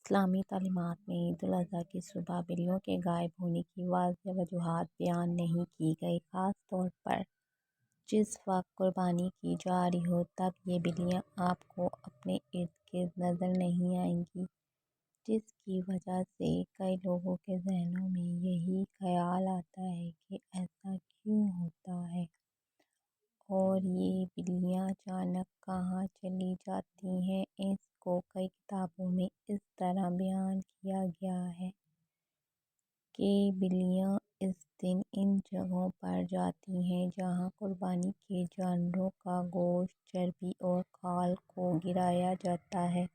اسلامی تعلیمات میں عید الاضحیٰ کی صبح بلیوں کے غائب ہونے کی واضح وجوہات بیان نہیں کی گئی۔ خاص طور پر جس وقت قربانی کی جا رہی ہو تب یہ بلیاں آپ کو اپنے ارد گرد نظر نہیں آئیں گی، جس کی وجہ سے کئی لوگوں کے ذہنوں میں یہی خیال آتا ہے کہ ایسا کیوں ہوتا ہے اور یہ بلیاں اچانک کہاں چلی جاتی ہیں۔ اس کو کئی کتابوں میں اس طرح بیان کیا گیا ہے کہ بلیاں اس دن ان جگہوں پر جاتی ہیں جہاں قربانی کے جانوروں کا گوشت، چربی اور کھال کو گرایا جاتا ہے۔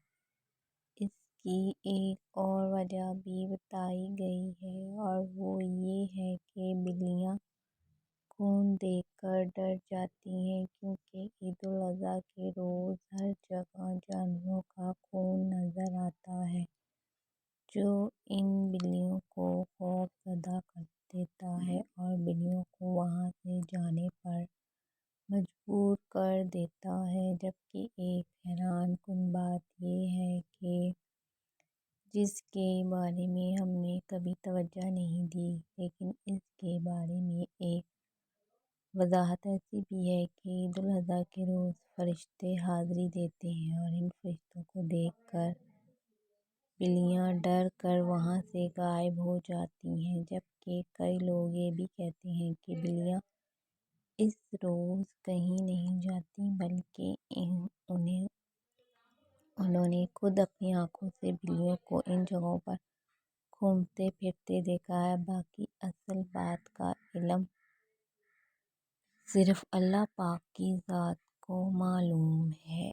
اس کی ایک اور وجہ بھی بتائی گئی ہے اور وہ یہ ہے کہ بلیاں خون دیکھ کر ڈر جاتی ہیں، کیونکہ عید الاضحیٰ کے روز ہر جگہ جانوروں کا خون نظر آتا ہے، جو ان بلیوں کو خوف زدہ کر دیتا ہے اور بلیوں کو وہاں سے جانے پر مجبور کر دیتا ہے۔ جبکہ ایک حیران کن بات یہ ہے کہ جس کے بارے میں ہم نے کبھی توجہ نہیں دی، لیکن اس کے بارے میں ایک وضاحت ایسی بھی ہے کہ عید الاضحیٰ کے روز فرشتے حاضری دیتے ہیں اور ان فرشتوں کو دیکھ کر بلیاں ڈر کر وہاں سے غائب ہو جاتی ہیں۔ جبکہ کئی لوگ یہ بھی کہتے ہیں کہ بلیاں اس روز کہیں نہیں جاتیں، بلکہ انہوں نے خود اپنی آنکھوں سے بلیوں کو ان جگہوں پر گھومتے پھرتے دیکھا ہے۔ باقی اصل بات کا علم صرف اللہ پاک کی ذات کو معلوم ہے۔